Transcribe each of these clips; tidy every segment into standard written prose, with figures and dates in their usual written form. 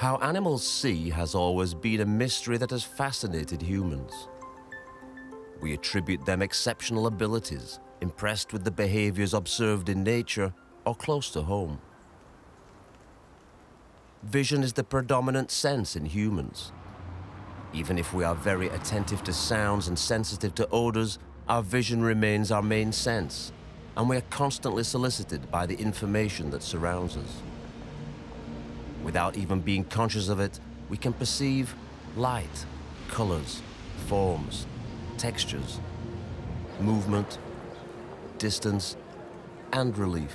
How animals see has always been a mystery that has fascinated humans. We attribute them exceptional abilities, impressed with the behaviors observed in nature or close to home. Vision is the predominant sense in humans. Even if we are very attentive to sounds and sensitive to odors, our vision remains our main sense, and we are constantly solicited by the information that surrounds us. Without even being conscious of it, we can perceive light, colors, forms, textures, movement, distance, and relief.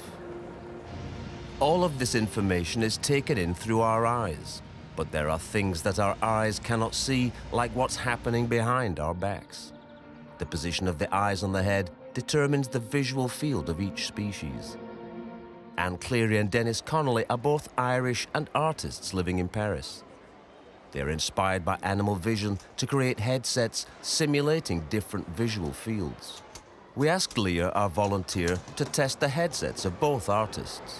All of this information is taken in through our eyes, but there are things that our eyes cannot see, like what's happening behind our backs. The position of the eyes on the head determines the visual field of each species. Anne Cleary and Dennis Connolly are both Irish and artists living in Paris. They are inspired by animal vision to create headsets simulating different visual fields. We asked Leah, our volunteer, to test the headsets of both artists.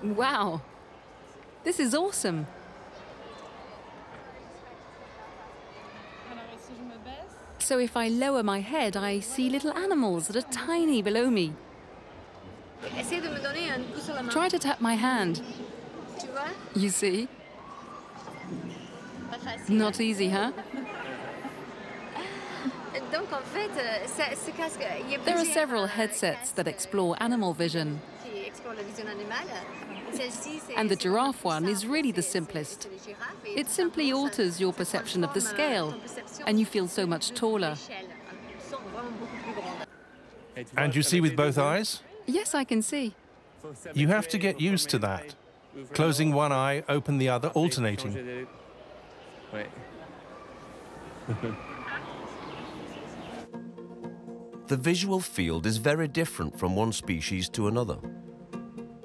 Wow, this is awesome. So if I lower my head, I see little animals that are tiny below me. Try to tap my hand. You see? Not easy, huh? There are several headsets that explore animal vision. And the giraffe one is really the simplest. It simply alters your perception of the scale, and you feel so much taller. And you see with both eyes? Yes, I can see. You have to get used to that. Closing one eye, open the other, alternating. The visual field is very different from one species to another.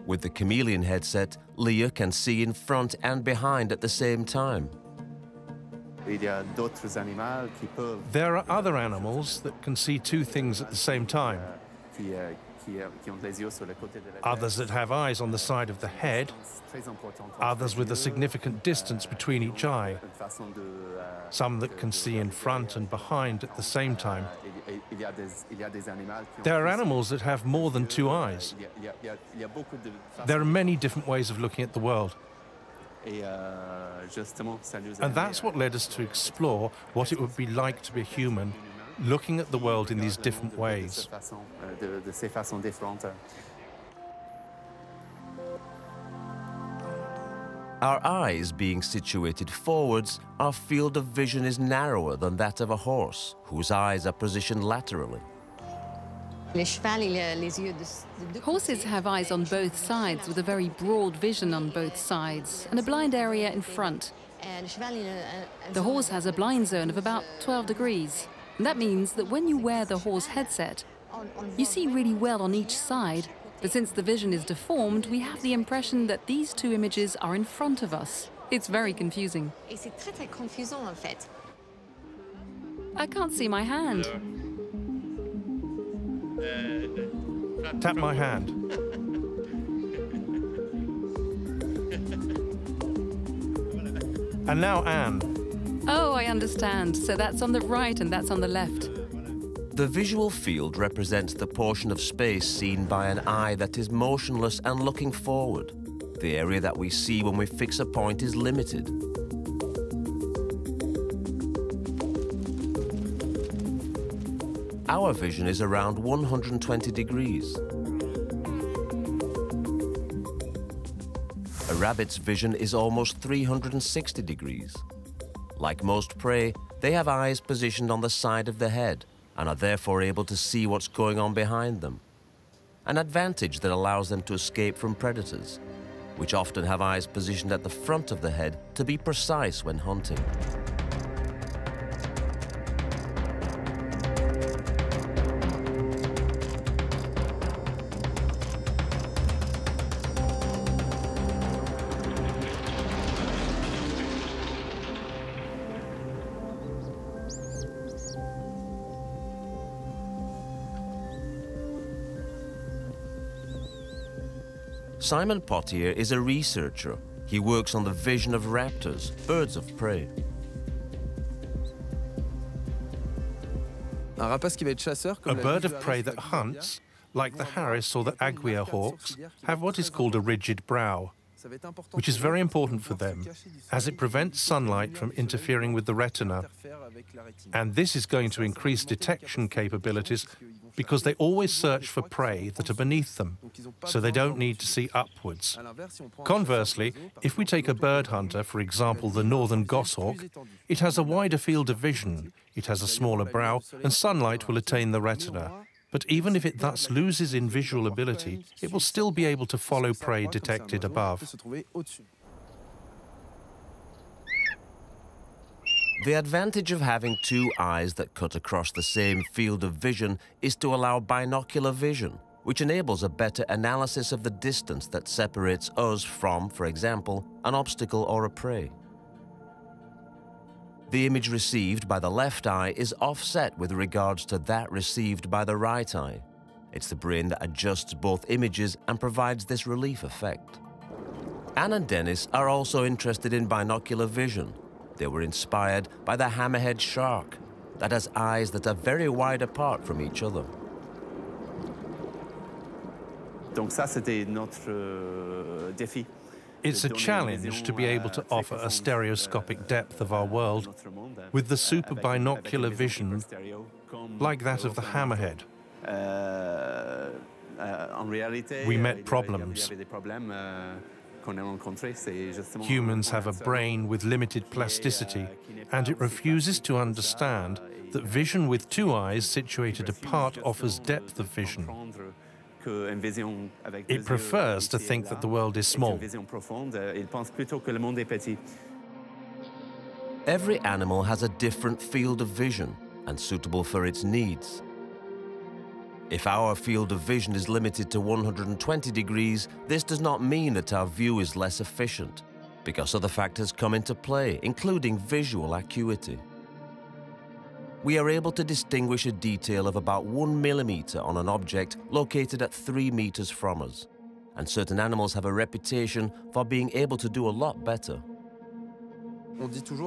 With the chameleon headset, Leah can see in front and behind at the same time. There are other animals that can see two things at the same time. Others that have eyes on the side of the head, others with a significant distance between each eye, some that can see in front and behind at the same time. There are animals that have more than two eyes. There are many different ways of looking at the world. And that's what led us to explore what it would be like to be a human, looking at the world in these different ways. Our eyes being situated forwards, our field of vision is narrower than that of a horse, whose eyes are positioned laterally. Horses have eyes on both sides, with a very broad vision on both sides, and a blind area in front. The horse has a blind zone of about 12 degrees. And that means that when you wear the horse headset, you see really well on each side, but since the vision is deformed, we have the impression that these two images are in front of us. It's very confusing. I can't see my hand. Tap my hand. And now Anne. Oh, I understand. So that's on the right and that's on the left. The visual field represents the portion of space seen by an eye that is motionless and looking forward. The area that we see when we fix a point is limited. Our vision is around 120 degrees. A rabbit's vision is almost 360 degrees. Like most prey, they have eyes positioned on the side of the head and are therefore able to see what's going on behind them. An advantage that allows them to escape from predators, which often have eyes positioned at the front of the head to be precise when hunting. Simon Potier is a researcher. He works on the vision of raptors, birds of prey. A bird of prey that hunts, like the Harris or the Aguiar hawks, have what is called a rigid brow, which is very important for them, as it prevents sunlight from interfering with the retina. And this is going to increase detection capabilities because they always search for prey that are beneath them, so they don't need to see upwards. Conversely, if we take a bird hunter, for example the northern goshawk, it has a wider field of vision, it has a smaller brow, and sunlight will attain the retina. But even if it thus loses in visual ability, it will still be able to follow prey detected above. The advantage of having two eyes that cut across the same field of vision is to allow binocular vision, which enables a better analysis of the distance that separates us from, for example, an obstacle or a prey. The image received by the left eye is offset with regards to that received by the right eye. It's the brain that adjusts both images and provides this relief effect. Anne and Dennis are also interested in binocular vision. They were inspired by the hammerhead shark that has eyes that are very wide apart from each other. It's a challenge to be able to offer a stereoscopic depth of our world with the super binocular vision like that of the hammerhead. We met problems. Humans have a brain with limited plasticity, and it refuses to understand that vision with two eyes situated apart offers depth of vision. It prefers to think that the world is small. Every animal has a different field of vision and suitable for its needs. If our field of vision is limited to 120 degrees, this does not mean that our view is less efficient, because other factors come into play, including visual acuity. We are able to distinguish a detail of about 1 millimeter on an object located at 3 meters from us, and certain animals have a reputation for being able to do a lot better.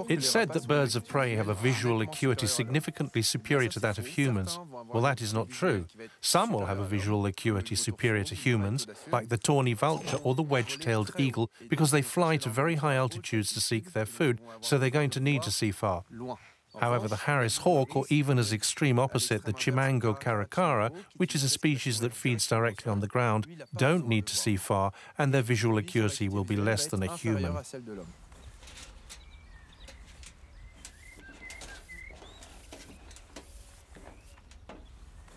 It's said that birds of prey have a visual acuity significantly superior to that of humans. Well, that is not true. Some will have a visual acuity superior to humans, like the tawny vulture or the wedge-tailed eagle, because they fly to very high altitudes to seek their food, so they're going to need to see far. However, the Harris hawk, or even as extreme opposite, the Chimango caracara, which is a species that feeds directly on the ground, don't need to see far, and their visual acuity will be less than a human.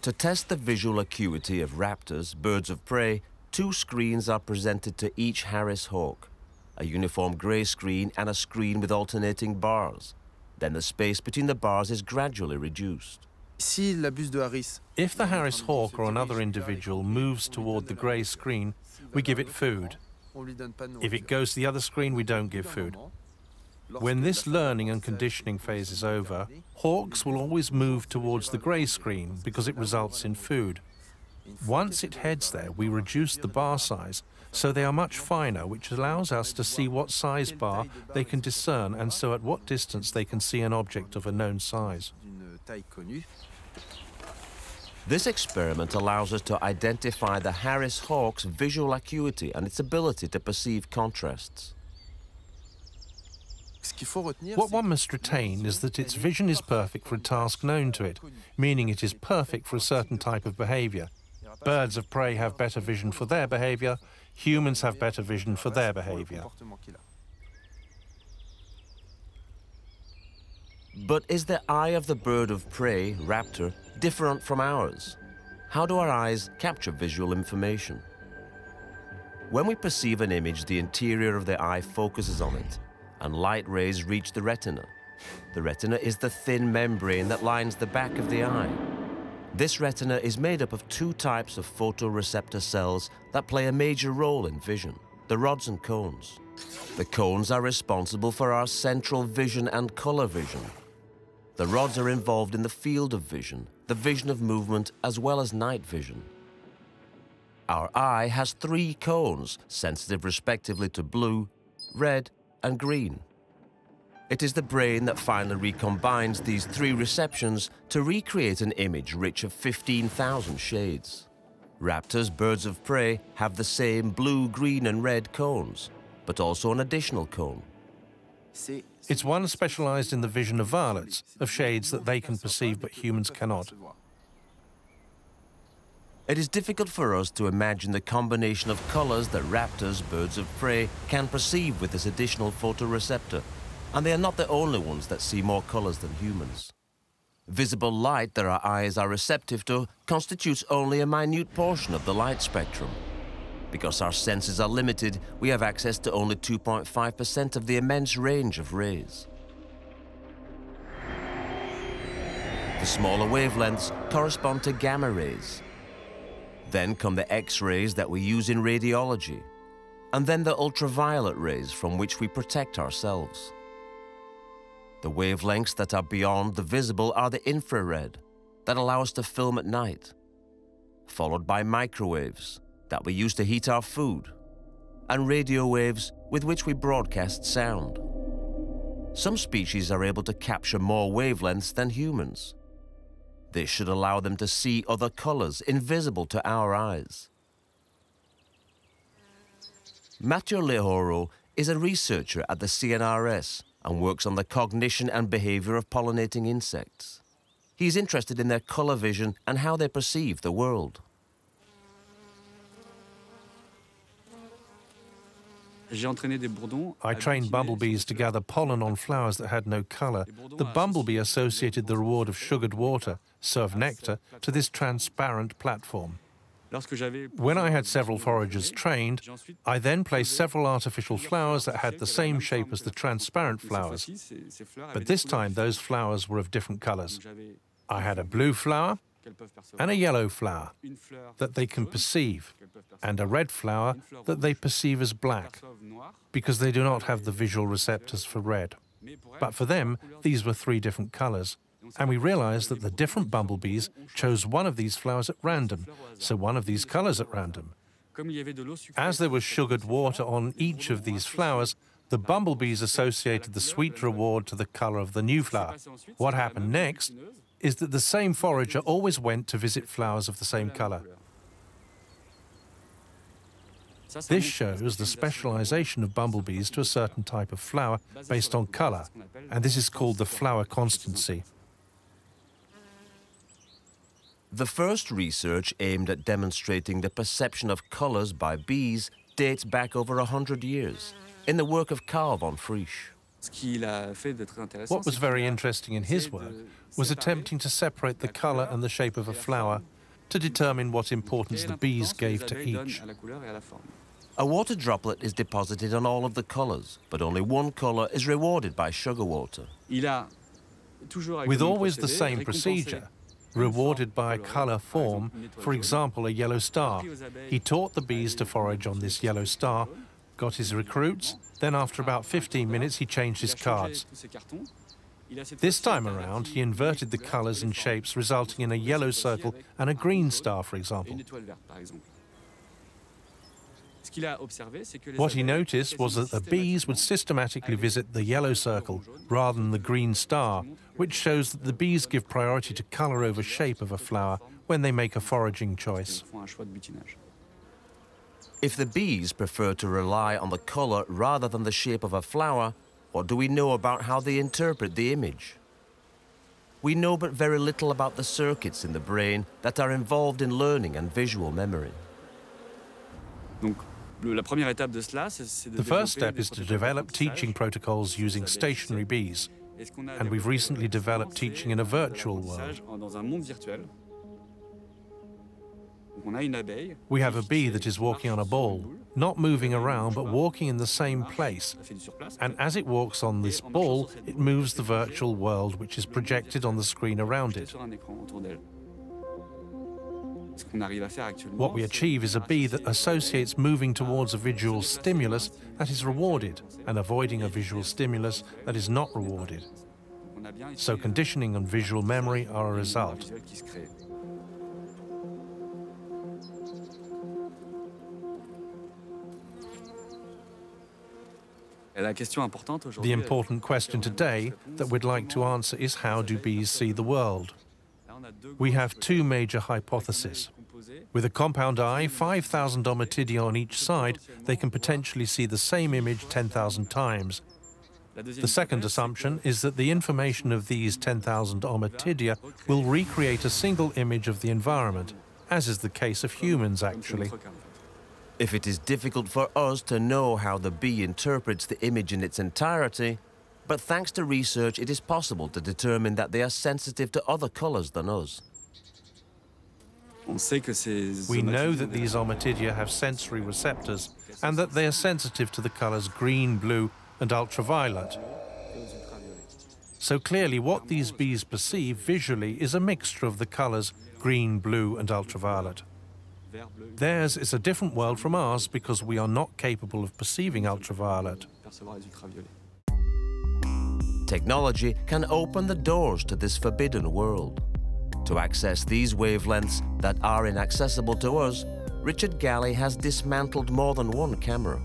To test the visual acuity of raptors, birds of prey, two screens are presented to each Harris hawk, a uniform grey screen and a screen with alternating bars. Then the space between the bars is gradually reduced. If the Harris hawk or another individual moves toward the grey screen, we give it food. If it goes to the other screen, we don't give food. When this learning and conditioning phase is over, hawks will always move towards the grey screen because it results in food. Once it heads there, we reduce the bar size, so they are much finer, which allows us to see what size bar they can discern and so at what distance they can see an object of a known size. This experiment allows us to identify the Harris hawk's visual acuity and its ability to perceive contrasts. What one must retain is that its vision is perfect for a task known to it, meaning it is perfect for a certain type of behavior. Birds of prey have better vision for their behavior, humans have better vision for their behavior. But is the eye of the bird of prey, raptor, different from ours? How do our eyes capture visual information? When we perceive an image, the interior of the eye focuses on it, and light rays reach the retina. The retina is the thin membrane that lines the back of the eye. This retina is made up of two types of photoreceptor cells that play a major role in vision, the rods and cones. The cones are responsible for our central vision and color vision. The rods are involved in the field of vision, the vision of movement, as well as night vision. Our eye has 3 cones, sensitive respectively to blue, red, and green. It is the brain that finally recombines these 3 receptions to recreate an image rich of 15,000 shades. Raptors, birds of prey, have the same blue, green, and red cones, but also an additional cone. It's one specialized in the vision of violets, of shades that they can perceive but humans cannot. It is difficult for us to imagine the combination of colors that raptors, birds of prey, can perceive with this additional photoreceptor, and they are not the only ones that see more colors than humans. Visible light that our eyes are receptive to constitutes only a minute portion of the light spectrum. Because our senses are limited, we have access to only 2.5% of the immense range of rays. The smaller wavelengths correspond to gamma rays. Then come the X-rays that we use in radiology, and then the ultraviolet rays from which we protect ourselves. The wavelengths that are beyond the visible are the infrared, that allow us to film at night, followed by microwaves, that we use to heat our food, and radio waves with which we broadcast sound. Some species are able to capture more wavelengths than humans. This should allow them to see other colors invisible to our eyes. Matthieu Lehoro is a researcher at the CNRS and works on the cognition and behavior of pollinating insects. He is interested in their color vision and how they perceive the world. I trained bumblebees to gather pollen on flowers that had no color. The bumblebee associated the reward of sugared water, served nectar, to this transparent platform. When I had several foragers trained, I then placed several artificial flowers that had the same shape as the transparent flowers. But this time, those flowers were of different colors. I had a blue flower and a yellow flower that they can perceive, and a red flower that they perceive as black, because they do not have the visual receptors for red. But for them, these were 3 different colors. And we realized that the different bumblebees chose one of these flowers at random, so one of these colors at random. As there was sugared water on each of these flowers, the bumblebees associated the sweet reward to the color of the new flower. What happened next is that the same forager always went to visit flowers of the same color. This shows the specialization of bumblebees to a certain type of flower based on color, and this is called the flower constancy. The first research aimed at demonstrating the perception of colors by bees dates back over 100 years, in the work of Carl von Frisch. What was very interesting in his work was attempting to separate the color and the shape of a flower to determine what importance the bees gave to each. A water droplet is deposited on all of the colors, but only one color is rewarded by sugar water. With always the same procedure, rewarded by a color form, for example, a yellow star. He taught the bees to forage on this yellow star, got his recruits, then after about 15 minutes he changed his cards. This time around, he inverted the colors and shapes, resulting in a yellow circle and a green star, for example. What he noticed was that the bees would systematically visit the yellow circle rather than the green star, which shows that the bees give priority to color over shape of a flower when they make a foraging choice. If the bees prefer to rely on the color rather than the shape of a flower, what do we know about how they interpret the image? We know but very little about the circuits in the brain that are involved in learning and visual memory. The first step is to develop teaching protocols using stationary bees, and we've recently developed teaching in a virtual world. We have a bee that is walking on a ball, not moving around but walking in the same place, and as it walks on this ball, it moves the virtual world which is projected on the screen around it. What we achieve is a bee that associates moving towards a visual stimulus that is rewarded and avoiding a visual stimulus that is not rewarded. So conditioning and visual memory are a result. The important question today that we'd like to answer is, how do bees see the world? We have two major hypotheses. With a compound eye, 5,000 ommatidia on each side, they can potentially see the same image 10,000 times. The second assumption is that the information of these 10,000 ommatidia will recreate a single image of the environment, as is the case of humans, actually. If it is difficult for us to know how the bee interprets the image in its entirety, but thanks to research it is possible to determine that they are sensitive to other colors than us. We know that these ommatidia have sensory receptors and that they are sensitive to the colors green, blue, and ultraviolet. So clearly what these bees perceive visually is a mixture of the colors green, blue, and ultraviolet. Theirs is a different world from ours because we are not capable of perceiving ultraviolet. Technology can open the doors to this forbidden world. To access these wavelengths that are inaccessible to us, Richard Galley has dismantled more than one camera.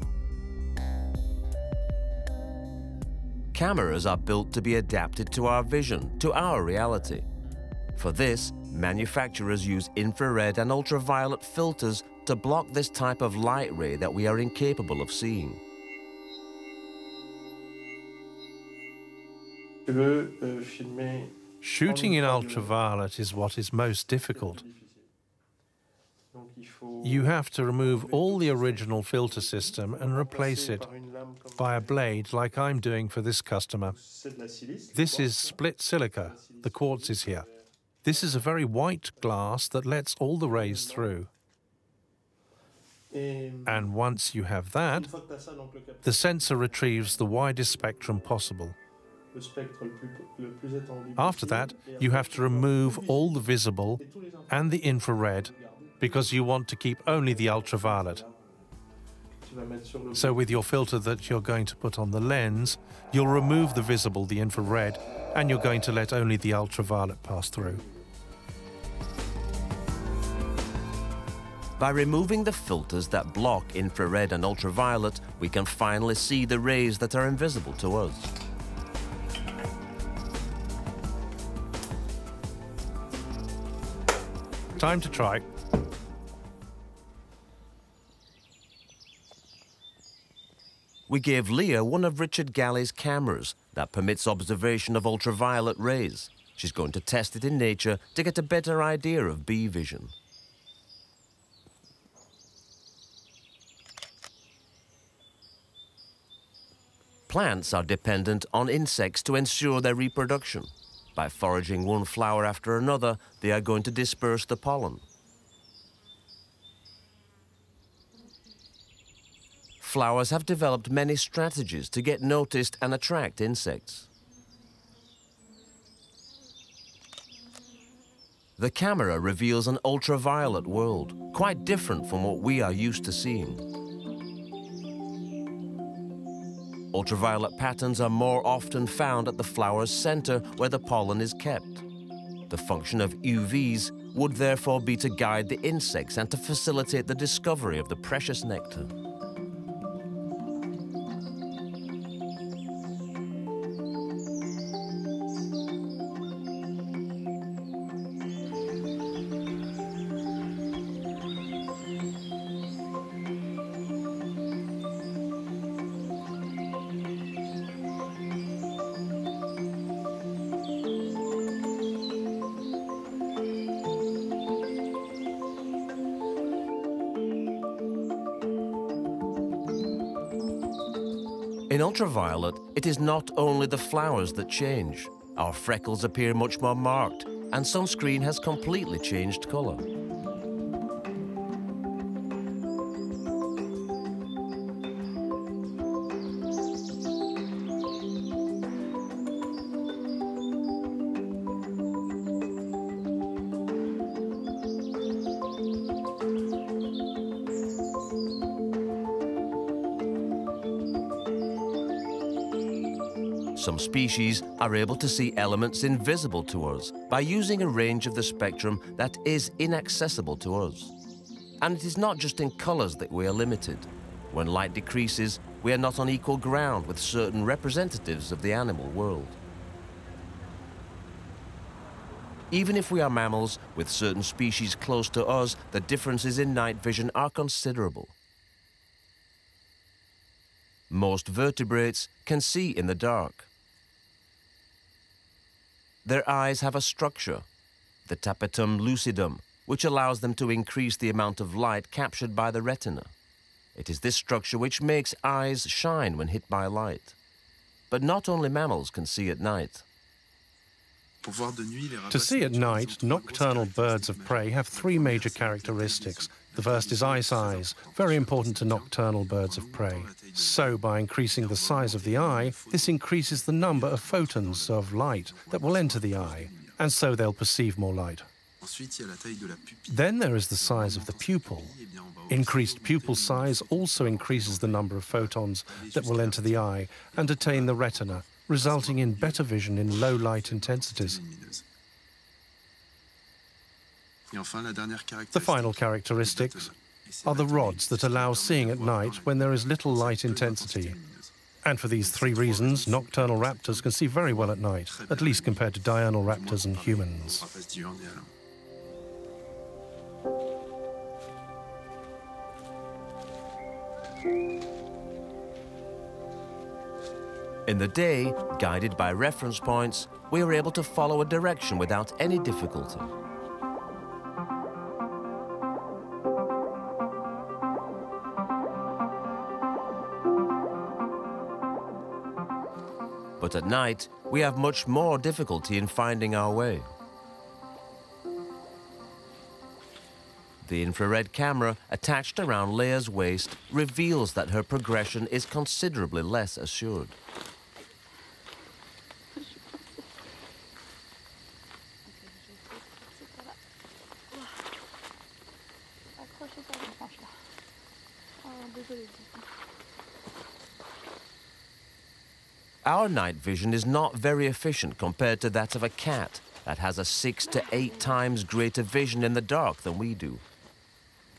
Cameras are built to be adapted to our vision, to our reality. For this, manufacturers use infrared and ultraviolet filters to block this type of light ray that we are incapable of seeing. Shooting in ultraviolet is what is most difficult. You have to remove all the original filter system and replace it by a blade like I'm doing for this customer. This is split silica. The quartz is here. This is a very white glass that lets all the rays through. And once you have that, the sensor retrieves the widest spectrum possible. After that, you have to remove all the visible and the infrared because you want to keep only the ultraviolet. So with your filter that you're going to put on the lens, you'll remove the visible, the infrared, and you're going to let only the ultraviolet pass through. By removing the filters that block infrared and ultraviolet, we can finally see the rays that are invisible to us. Time to try. We gave Leah one of Richard Galley's cameras that permits observation of ultraviolet rays. She's going to test it in nature to get a better idea of bee vision. Plants are dependent on insects to ensure their reproduction. By foraging one flower after another, they are going to disperse the pollen. Flowers have developed many strategies to get noticed and attract insects. The camera reveals an ultraviolet world, quite different from what we are used to seeing. Ultraviolet patterns are more often found at the flower's center where the pollen is kept. The function of UVs would therefore be to guide the insects and to facilitate the discovery of the precious nectar. In ultraviolet, it is not only the flowers that change. Our freckles appear much more marked, and sunscreen has completely changed color. Some species are able to see elements invisible to us by using a range of the spectrum that is inaccessible to us. And it is not just in colors that we are limited. When light decreases, we are not on equal ground with certain representatives of the animal world. Even if we are mammals, with certain species close to us, the differences in night vision are considerable. Most vertebrates can see in the dark. Their eyes have a structure, the tapetum lucidum, which allows them to increase the amount of light captured by the retina. It is this structure which makes eyes shine when hit by light. But not only mammals can see at night. To see at night, nocturnal birds of prey have three major characteristics. The first is eye size, very important to nocturnal birds of prey. So, by increasing the size of the eye, this increases the number of photons of light that will enter the eye, and so they'll perceive more light. Then there is the size of the pupil. Increased pupil size also increases the number of photons that will enter the eye and attain the retina, resulting in better vision in low light intensities. The final characteristics are the rods that allow seeing at night when there is little light intensity. And for these three reasons, nocturnal raptors can see very well at night, at least compared to diurnal raptors and humans. In the day, guided by reference points, we are able to follow a direction without any difficulty. But at night, we have much more difficulty in finding our way. The infrared camera attached around Leia's waist reveals that her progression is considerably less assured. Our night vision is not very efficient compared to that of a cat that has a 6 to 8 times greater vision in the dark than we do.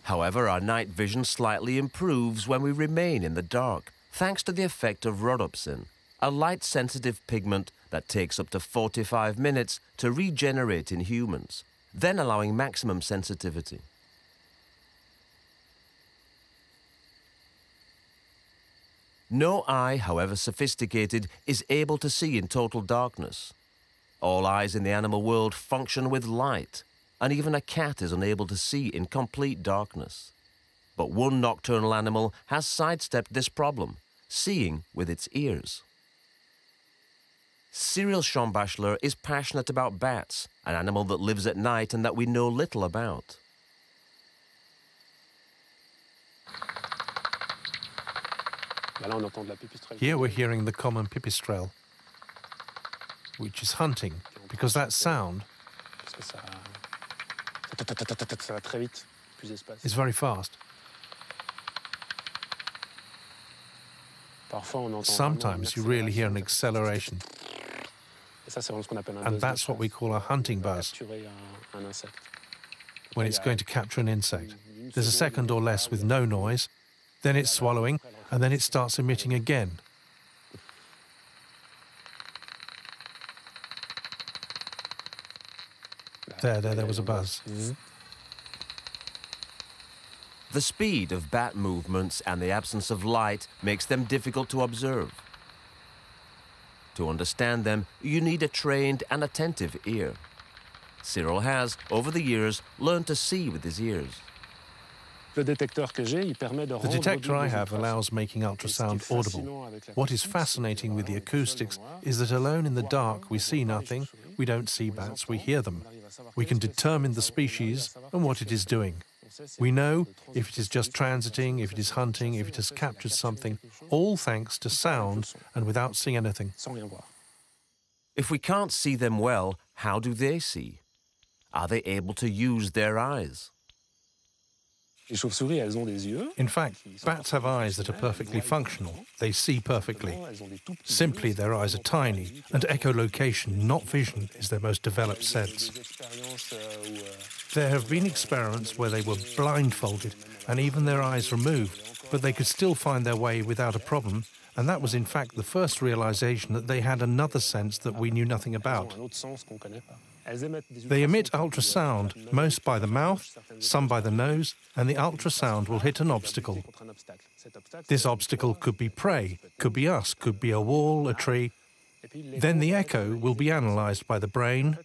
However, our night vision slightly improves when we remain in the dark, thanks to the effect of rhodopsin, a light-sensitive pigment that takes up to 45 minutes to regenerate in humans, then allowing maximum sensitivity. No eye, however sophisticated, is able to see in total darkness. All eyes in the animal world function with light, and even a cat is unable to see in complete darkness. But one nocturnal animal has sidestepped this problem, seeing with its ears. Cyril Schambachler is passionate about bats, an animal that lives at night and that we know little about. Here we're hearing the common pipistrelle, which is hunting, because that sound is very fast. Sometimes you really hear an acceleration, and that's what we call a hunting buzz, when it's going to capture an insect. There's a second or less with no noise, then it's swallowing, and then it starts emitting again. There was a buzz. The speed of bat movements and the absence of light makes them difficult to observe. To understand them, you need a trained and attentive ear. Cyril has, over the years, learned to see with his ears. The detector I have allows making ultrasound audible. What is fascinating with the acoustics is that alone in the dark we see nothing, we don't see bats, we hear them. We can determine the species and what it is doing. We know if it is just transiting, if it is hunting, if it has captured something, all thanks to sound and without seeing anything. If we can't see them well, how do they see? Are they able to use their eyes? In fact, bats have eyes that are perfectly functional. They see perfectly. Simply, their eyes are tiny, and echolocation, not vision, is their most developed sense. There have been experiments where they were blindfolded and even their eyes removed, but they could still find their way without a problem, and that was in fact the first realization that they had another sense that we knew nothing about. They emit ultrasound, most by the mouth, some by the nose, and the ultrasound will hit an obstacle. This obstacle could be prey, could be us, could be a wall, a tree. Then the echo will be analysed by the brain,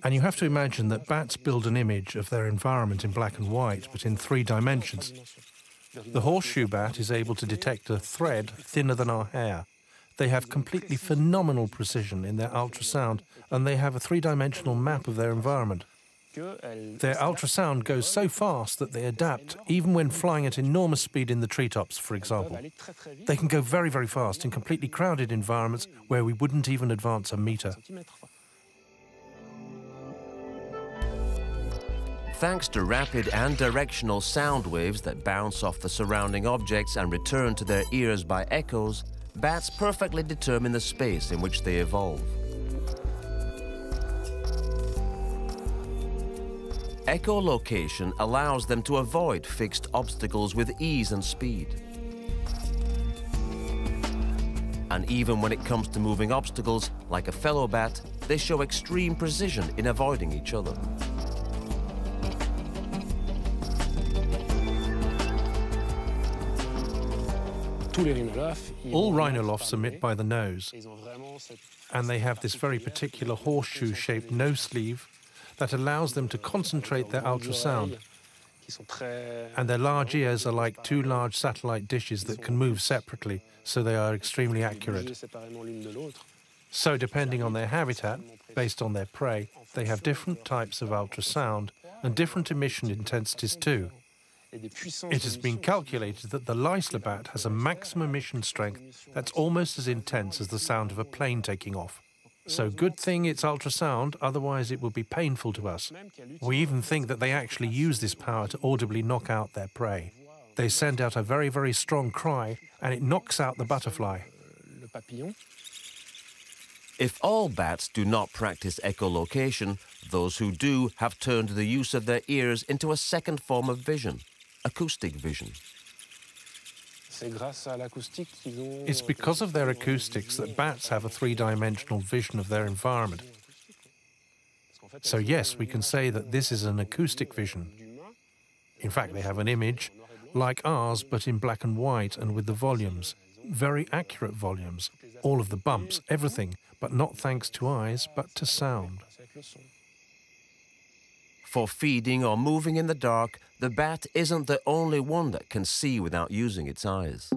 and you have to imagine that bats build an image of their environment in black and white, but in 3 dimensions. The horseshoe bat is able to detect a thread thinner than our hair. They have completely phenomenal precision in their ultrasound, and they have a 3-dimensional map of their environment. Their ultrasound goes so fast that they adapt, even when flying at enormous speed in the treetops, for example. They can go very, very fast in completely crowded environments where we wouldn't even advance a meter. Thanks to rapid and directional sound waves that bounce off the surrounding objects and return to their ears by echoes, bats perfectly determine the space in which they evolve. Echolocation allows them to avoid fixed obstacles with ease and speed. And even when it comes to moving obstacles, like a fellow bat, they show extreme precision in avoiding each other. All rhinolophs emit by the nose, and they have this very particular horseshoe-shaped nose sleeve that allows them to concentrate their ultrasound. And their large ears are like 2 large satellite dishes that can move separately, so they are extremely accurate. So depending on their habitat, based on their prey, they have different types of ultrasound and different emission intensities too. It has been calculated that the Leisler bat has a maximum emission strength that's almost as intense as the sound of a plane taking off. So good thing it's ultrasound, otherwise it would be painful to us. We even think that they actually use this power to audibly knock out their prey. They send out a very, very strong cry, and it knocks out the butterfly. If all bats do not practice echolocation, those who do have turned the use of their ears into a second form of vision, acoustic vision. It's because of their acoustics that bats have a 3-dimensional vision of their environment. So yes, we can say that this is an acoustic vision. In fact, they have an image like ours, but in black and white and with the volumes, very accurate volumes, all of the bumps, everything, but not thanks to eyes, but to sound. For feeding or moving in the dark, the bat isn't the only one that can see without using its eyes.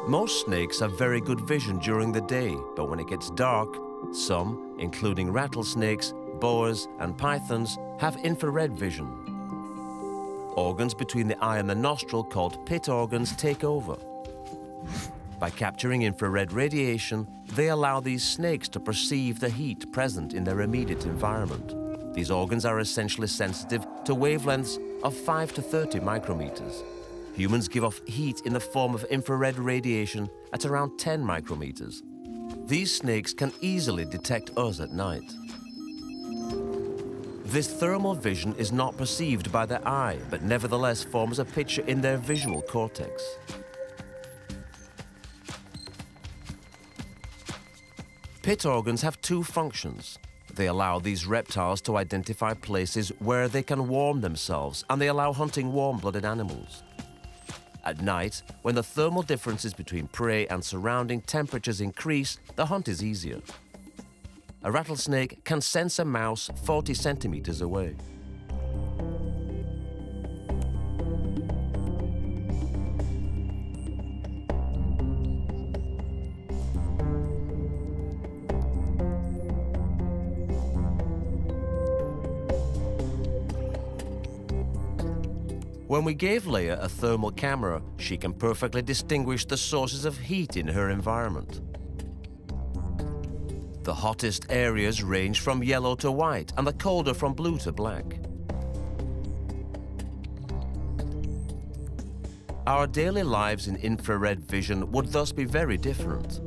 Most snakes have very good vision during the day, but when it gets dark, some, including rattlesnakes, boas, and pythons, have infrared vision. Organs between the eye and the nostril, called pit organs, take over. By capturing infrared radiation, they allow these snakes to perceive the heat present in their immediate environment. These organs are essentially sensitive to wavelengths of 5 to 30 micrometers. Humans give off heat in the form of infrared radiation at around 10 micrometers. These snakes can easily detect us at night. This thermal vision is not perceived by the eye, but nevertheless forms a picture in their visual cortex. Pit organs have 2 functions. They allow these reptiles to identify places where they can warm themselves, and they allow hunting warm-blooded animals. At night, when the thermal differences between prey and surrounding temperatures increase, the hunt is easier. A rattlesnake can sense a mouse 40 centimeters away. When we gave Leia a thermal camera, she can perfectly distinguish the sources of heat in her environment. The hottest areas range from yellow to white and the colder from blue to black. Our daily lives in infrared vision would thus be very different.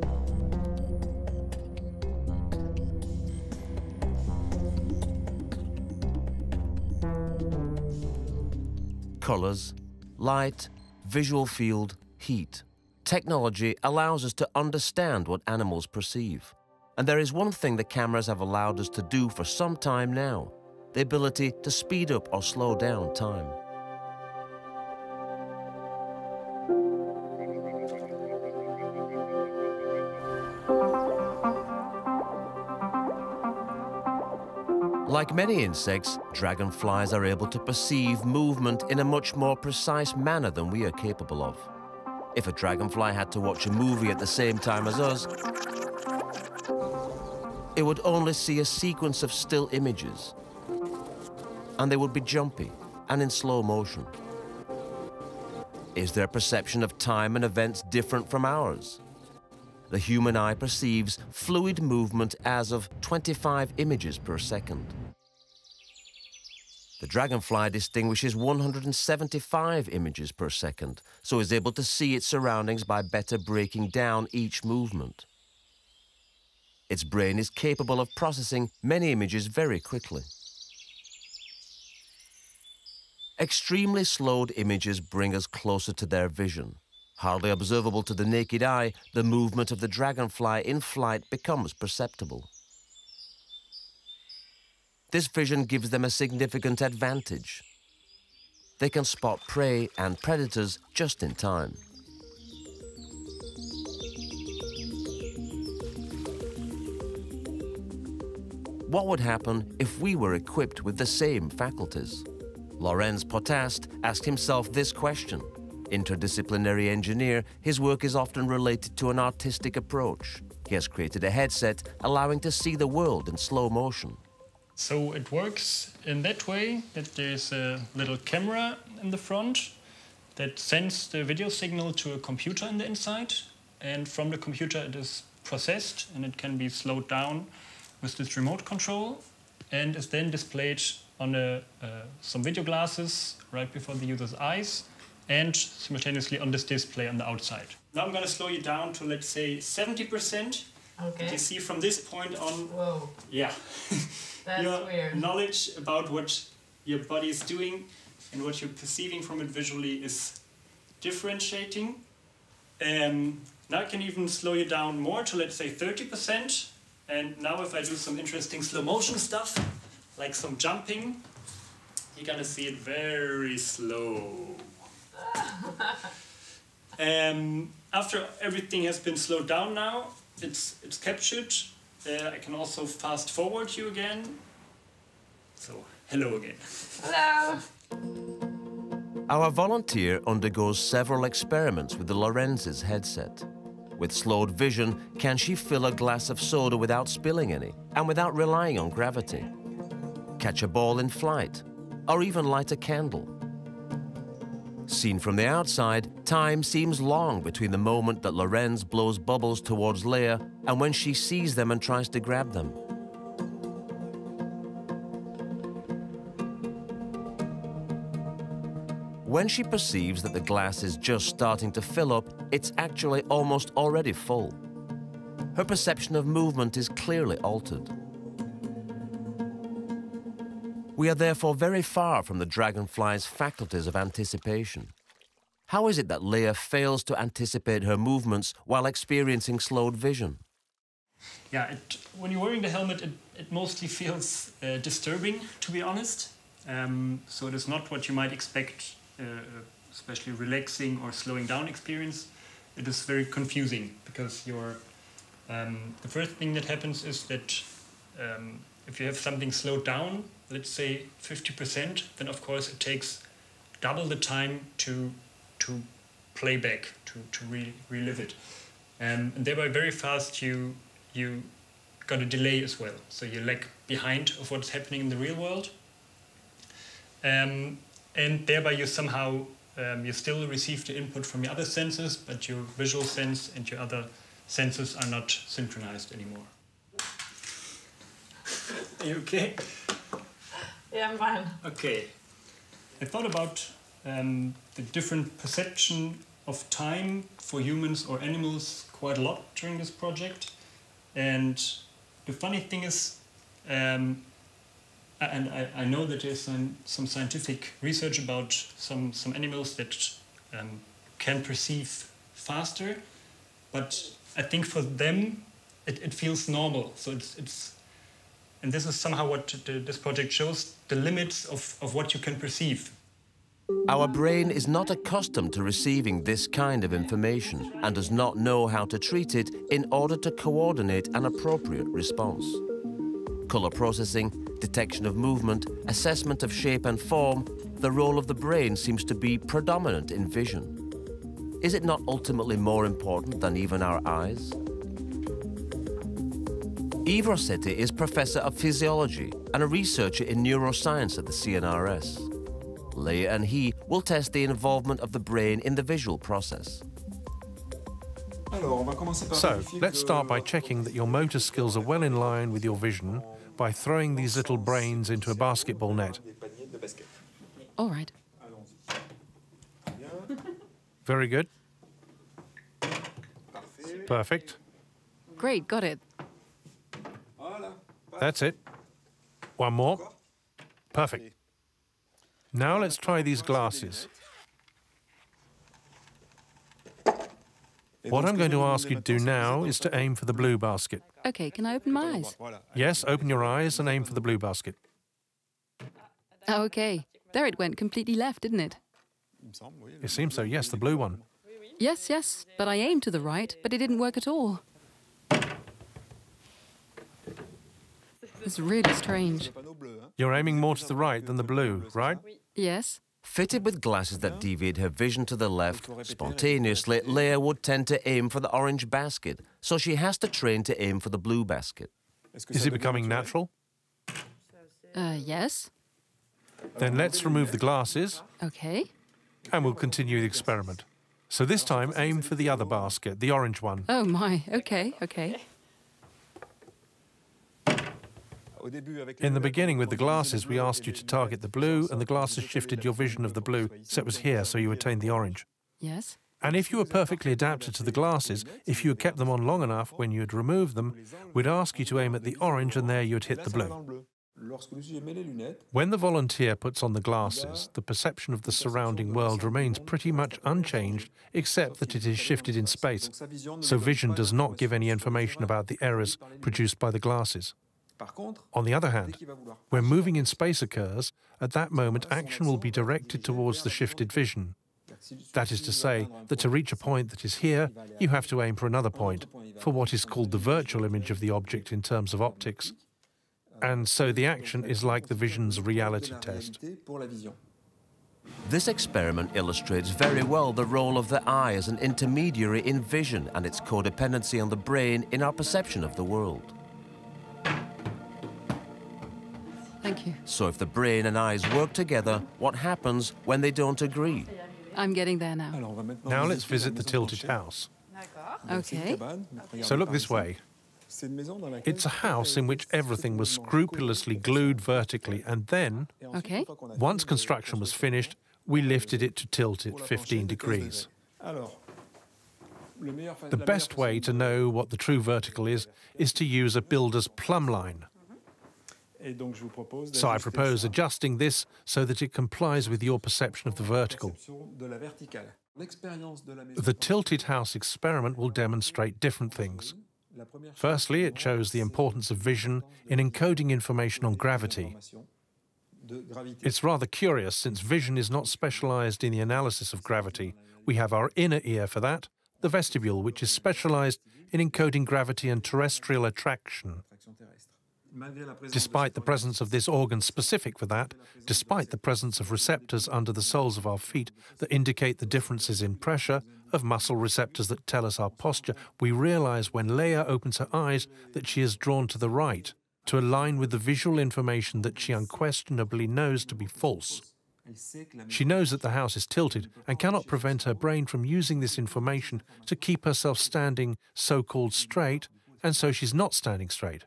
Colors, light, visual field, heat. Technology allows us to understand what animals perceive. And there is one thing the cameras have allowed us to do for some time now: the ability to speed up or slow down time. Like many insects, dragonflies are able to perceive movement in a much more precise manner than we are capable of. If a dragonfly had to watch a movie at the same time as us, it would only see a sequence of still images, and they would be jumpy and in slow motion. Is their perception of time and events different from ours? The human eye perceives fluid movement as of 25 images per second. The dragonfly distinguishes 175 images per second, so is able to see its surroundings by better breaking down each movement. Its brain is capable of processing many images very quickly. Extremely slowed images bring us closer to their vision. Hardly observable to the naked eye, the movement of the dragonfly in flight becomes perceptible. This vision gives them a significant advantage. They can spot prey and predators just in time. What would happen if we were equipped with the same faculties? Lorenz Potast asked himself this question. Interdisciplinary engineer, his work is often related to an artistic approach. He has created a headset allowing to see the world in slow motion. So it works in that way that there's a little camera in the front that sends the video signal to a computer in the inside, and from the computer it is processed and it can be slowed down with this remote control, and is then displayed on some video glasses right before the user's eyes and simultaneously on this display on the outside. Now I'm going to slow you down to, let's say, 70%. Okay. And you see from this point on, whoa. Yeah, that's your weird. Knowledge about what your body is doing and what you're perceiving from it visually is differentiating. Now I can even slow you down more to, let's say, 30%. And now if I do some interesting slow motion stuff, like some jumping, you're gonna see it very slow. After everything has been slowed down now, it's captured. I can also fast forward you again. So, hello again. Hello. Our volunteer undergoes several experiments with the Lorenz's headset. With slowed vision, can she fill a glass of soda without spilling any and without relying on gravity? Catch a ball in flight, or even light a candle? Seen from the outside, time seems long between the moment that Lorenz blows bubbles towards Leia and when she sees them and tries to grab them. When she perceives that the glass is just starting to fill up, it's actually almost already full. Her perception of movement is clearly altered. We are therefore very far from the dragonfly's faculties of anticipation. How is it that Leia fails to anticipate her movements while experiencing slowed vision? Yeah, when you're wearing the helmet, it mostly feels disturbing, to be honest. So it is not what you might expect, especially relaxing or slowing down experience. It is very confusing because the first thing that happens is that if you have something slowed down, let's say 50%, then of course it takes double the time to play back, to relive it. And thereby very fast you got a delay as well. So you lag behind of what's happening in the real world. And thereby you somehow, you still receive the input from your other senses, but your visual sense and your other senses are not synchronized anymore. Are you okay? Yeah, I'm fine. Okay. I thought about the different perception of time for humans or animals quite a lot during this project. And the funny thing is, and I know that there's some scientific research about some animals that can perceive faster, but I think for them it feels normal. So it's and this is somehow what this project shows, the limits of what you can perceive. Our brain is not accustomed to receiving this kind of information and does not know how to treat it in order to coordinate an appropriate response. Color processing, detection of movement, assessment of shape and form, the role of the brain seems to be predominant in vision. Is it not ultimately more important than even our eyes? Yves Rossetti is Professor of Physiology and a researcher in neuroscience at the CNRS. Leia and he will test the involvement of the brain in the visual process. So, let's start by checking that your motor skills are well in line with your vision by throwing these little brains into a basketball net. All right. Very good. Perfect. Great, got it. That's it. One more. Perfect. Now let's try these glasses. What I'm going to ask you to do now is to aim for the blue basket. Okay, can I open my eyes? Yes, open your eyes and aim for the blue basket. Okay, there it went completely left, didn't it? It seems so, yes, the blue one. Yes, but I aimed to the right, but it didn't work at all. It's really strange. You're aiming more to the right than the blue, right? Yes. Fitted with glasses that deviate her vision to the left, spontaneously, Leia would tend to aim for the orange basket, so she has to train to aim for the blue basket. Is it becoming natural? Yes. Then let's remove the glasses Okay. and we'll continue the experiment. So this time, aim for the other basket, the orange one. Oh my, okay. In the beginning, with the glasses, we asked you to target the blue, and the glasses shifted your vision of the blue, so it was here, so you attained the orange. Yes. And if you were perfectly adapted to the glasses, if you had kept them on long enough, when you had removed them, we'd ask you to aim at the orange, and there you'd hit the blue. When the volunteer puts on the glasses, the perception of the surrounding world remains pretty much unchanged, except that it is shifted in space, so vision does not give any information about the errors produced by the glasses. On the other hand, when moving in space occurs, at that moment action will be directed towards the shifted vision. That is to say, that to reach a point that is here, you have to aim for another point, for what is called the virtual image of the object in terms of optics. And so the action is like the vision's reality test. This experiment illustrates very well the role of the eye as an intermediary in vision and its codependency on the brain in our perception of the world. Thank you. So if the brain and eyes work together, what happens when they don't agree? I'm getting there now. Now let's visit the tilted house. Okay. So look this way. It's a house in which everything was scrupulously glued vertically, and then, Okay. once construction was finished, we lifted it to tilt it 15 degrees. The best way to know what the true vertical is to use a builder's plumb line. So I propose adjusting this so that it complies with your perception of the vertical. The tilted house experiment will demonstrate different things. Firstly, it shows the importance of vision in encoding information on gravity. It's rather curious, since vision is not specialized in the analysis of gravity. We have our inner ear for that, the vestibule, which is specialized in encoding gravity and terrestrial attraction. Despite the presence of this organ specific for that, despite the presence of receptors under the soles of our feet that indicate the differences in pressure, of muscle receptors that tell us our posture, we realize when Leia opens her eyes that she is drawn to the right, to align with the visual information that she unquestionably knows to be false. She knows that the house is tilted and cannot prevent her brain from using this information to keep herself standing so-called straight, and so she's not standing straight.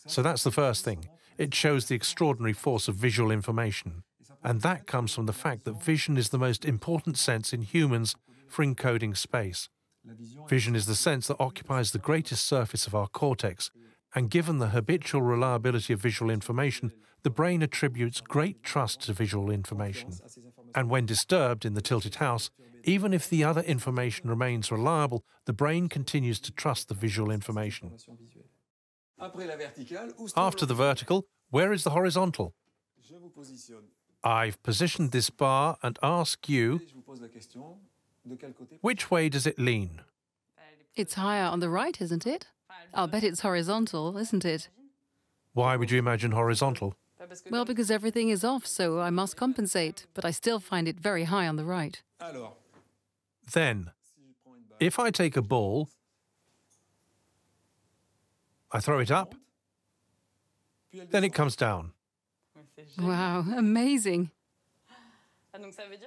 So that's the first thing. it shows the extraordinary force of visual information. And that comes from the fact that vision is the most important sense in humans for encoding space. Vision is the sense that occupies the greatest surface of our cortex, and given the habitual reliability of visual information, the brain attributes great trust to visual information. And when disturbed in the tilted house, even if the other information remains reliable, the brain continues to trust the visual information. After the vertical, where is the horizontal? I've positioned this bar and ask you, which way does it lean? It's higher on the right, isn't it? I'll bet it's horizontal, isn't it? Why would you imagine horizontal? Well, because everything is off, so I must compensate, but I still find it very high on the right. Then, if I take a ball, I throw it up, then it comes down. Wow, amazing.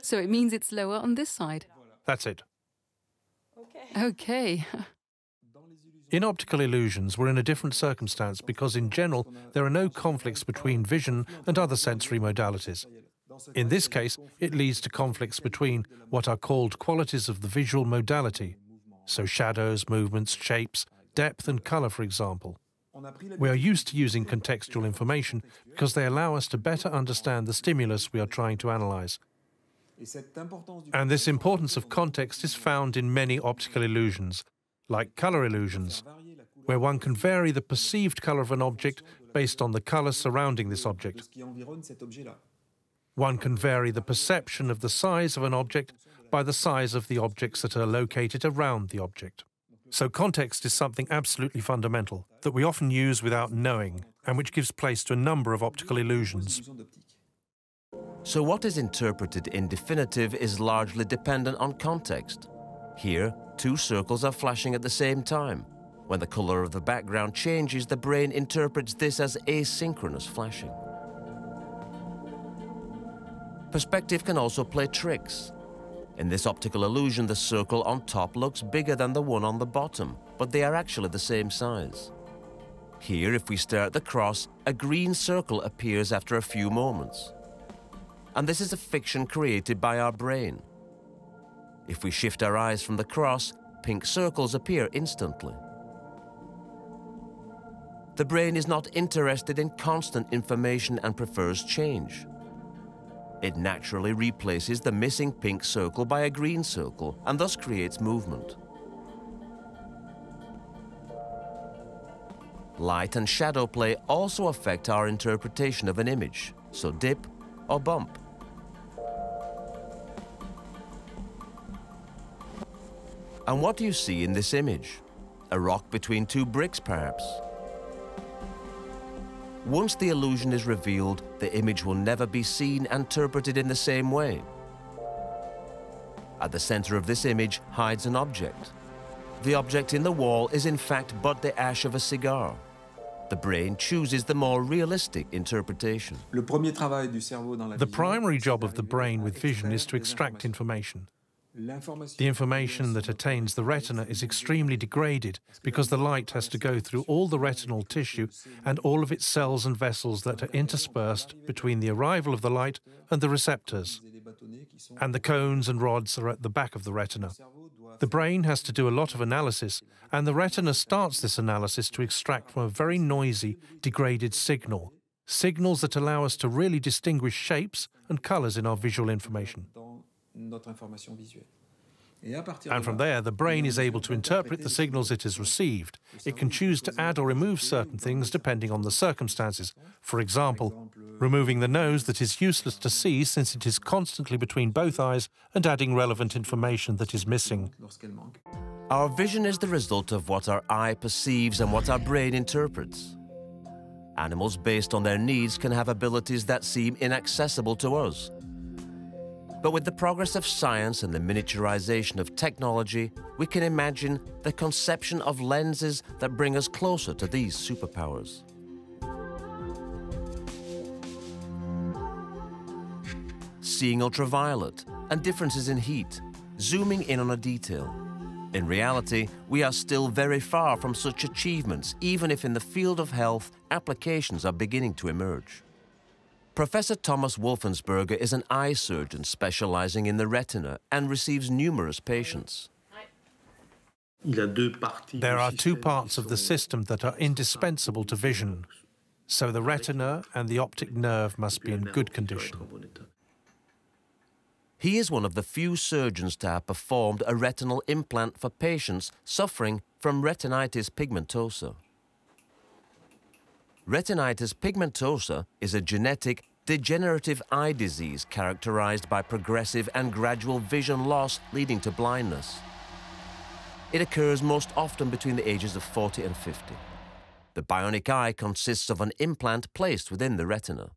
So it means it's lower on this side. That's it. Okay. In optical illusions, we're in a different circumstance because, in general, there are no conflicts between vision and other sensory modalities. In this case, it leads to conflicts between what are called qualities of the visual modality, so shadows, movements, shapes, depth and color, for example. We are used to using contextual information because they allow us to better understand the stimulus we are trying to analyze. And this importance of context is found in many optical illusions, like color illusions, where one can vary the perceived color of an object based on the color surrounding this object. One can vary the perception of the size of an object by the size of the objects that are located around the object. So context is something absolutely fundamental that we often use without knowing, and which gives place to a number of optical illusions. So what is interpreted in definitive is largely dependent on context. Here, two circles are flashing at the same time. When the color of the background changes, the brain interprets this as asynchronous flashing. Perspective can also play tricks. In this optical illusion, the circle on top looks bigger than the one on the bottom, but they are actually the same size. Here, if we stare at the cross, a green circle appears after a few moments. And this is a fiction created by our brain. If we shift our eyes from the cross, pink circles appear instantly. The brain is not interested in constant information and prefers change. It naturally replaces the missing pink circle by a green circle and thus creates movement. Light and shadow play also affect our interpretation of an image, so dip or bump. And what do you see in this image? A rock between two bricks, perhaps? Once the illusion is revealed, the image will never be seen and interpreted in the same way. At the center of this image hides an object. The object in the wall is in fact but the ash of a cigar. The brain chooses the more realistic interpretation. The primary job of the brain with vision is to extract information. The information that attains the retina is extremely degraded because the light has to go through all the retinal tissue and all of its cells and vessels that are interspersed between the arrival of the light and the receptors. And the cones and rods are at the back of the retina. The brain has to do a lot of analysis, and the retina starts this analysis to extract from a very noisy, degraded signal. Signals that allow us to really distinguish shapes and colors in our visual information. And from there, the brain is able to interpret the signals it has received. It can choose to add or remove certain things depending on the circumstances. For example, removing the nose that is useless to see since it is constantly between both eyes and adding relevant information that is missing. Our vision is the result of what our eye perceives and what our brain interprets. Animals, based on their needs, can have abilities that seem inaccessible to us. But with the progress of science and the miniaturization of technology, we can imagine the conception of lenses that bring us closer to these superpowers. Seeing ultraviolet and differences in heat, zooming in on a detail, In reality, we are still very far from such achievements, even if in the field of health, applications are beginning to emerge. Professor Thomas Wolfensberger is an eye surgeon specializing in the retina and receives numerous patients. There are two parts of the system that are indispensable to vision, so the retina and the optic nerve must be in good condition. He is one of the few surgeons to have performed a retinal implant for patients suffering from retinitis pigmentosa. Retinitis pigmentosa is a genetic, degenerative eye disease characterized by progressive and gradual vision loss leading to blindness. It occurs most often between the ages of 40 and 50. The bionic eye consists of an implant placed within the retina.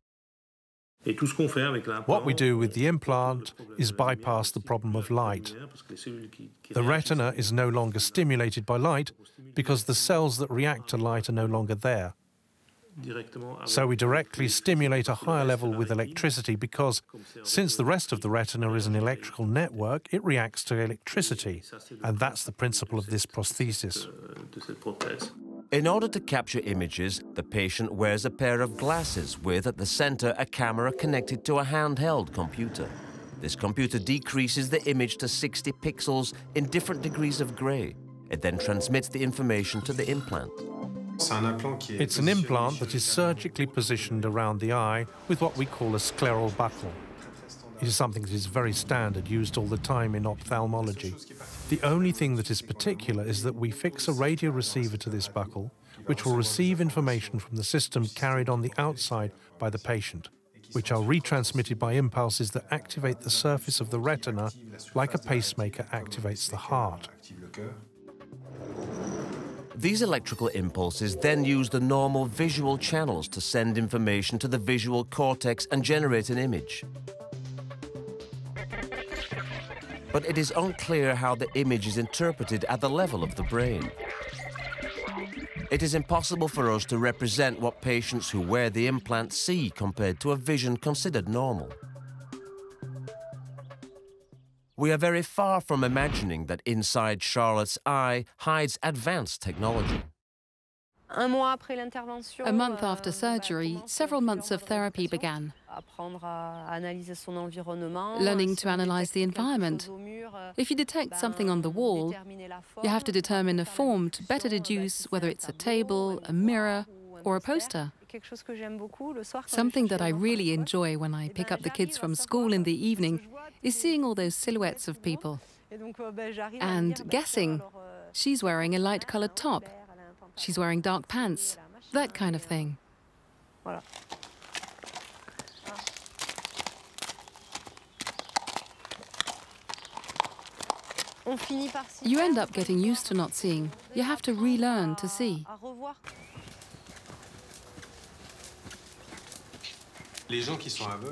What we do with the implant is bypass the problem of light. The retina is no longer stimulated by light because the cells that react to light are no longer there. So we directly stimulate a higher level with electricity because, since the rest of the retina is an electrical network, it reacts to electricity. And that's the principle of this prosthesis. In order to capture images, the patient wears a pair of glasses with, at the center, a camera connected to a handheld computer. This computer decreases the image to 60 pixels in different degrees of gray. It then transmits the information to the implant. It's an implant that is surgically positioned around the eye with what we call a scleral buckle. It is something that is very standard, used all the time in ophthalmology. The only thing that is particular is that we fix a radio receiver to this buckle, which will receive information from the system carried on the outside by the patient, which are retransmitted by impulses that activate the surface of the retina like a pacemaker activates the heart. These electrical impulses then use the normal visual channels to send information to the visual cortex and generate an image. But it is unclear how the image is interpreted at the level of the brain. It is impossible for us to represent what patients who wear the implant see compared to a vision considered normal. We are very far from imagining that inside Charlotte's eye hides advanced technology. A month after surgery, several months of therapy began. Learning to analyze the environment. If you detect something on the wall, you have to determine a form to better deduce whether it's a table, a mirror, or a poster. Something that I really enjoy when I pick up the kids from school in the evening is seeing all those silhouettes of people and guessing. She's wearing a light-colored top. She's wearing dark pants. That kind of thing. You end up getting used to not seeing. You have to relearn to see.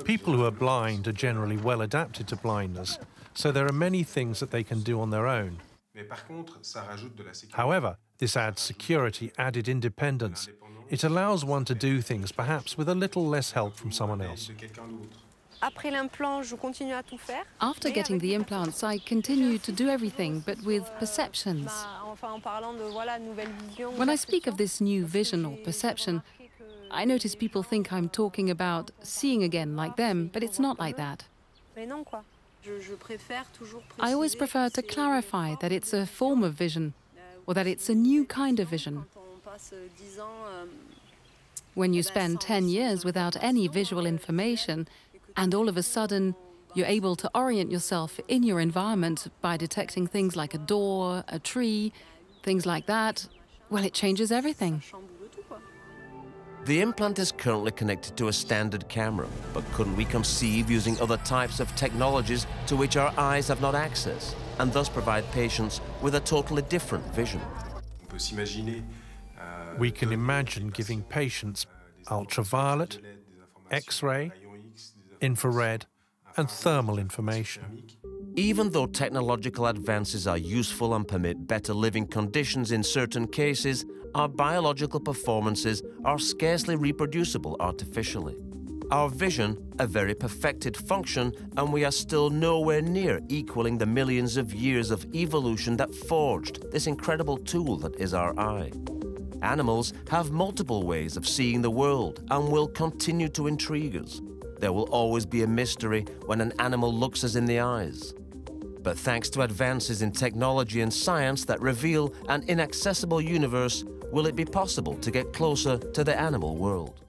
People who are blind are generally well adapted to blindness, so there are many things that they can do on their own. However, this adds security, added independence. It allows one to do things perhaps with a little less help from someone else. After getting the implants, I continue to do everything, but with perceptions. When I speak of this new vision or perception, I notice people think I'm talking about seeing again like them, but it's not like that. I always prefer to clarify that it's a form of vision, or that it's a new kind of vision. When you spend 10 years without any visual information, and all of a sudden you're able to orient yourself in your environment by detecting things like a door, a tree, things like that, well, it changes everything. The implant is currently connected to a standard camera, but couldn't we conceive using other types of technologies to which our eyes have not access, and thus provide patients with a totally different vision? We can imagine giving patients ultraviolet, X-ray, infrared, and thermal information. Even though technological advances are useful and permit better living conditions in certain cases, our biological performances are scarcely reproducible artificially. our vision a very perfected function, and we are still nowhere near equaling the millions of years of evolution that forged this incredible tool that is our eye. Animals have multiple ways of seeing the world and will continue to intrigue us. There will always be a mystery when an animal looks us in the eyes. But thanks to advances in technology and science that reveal an inaccessible universe, will it be possible to get closer to the animal world?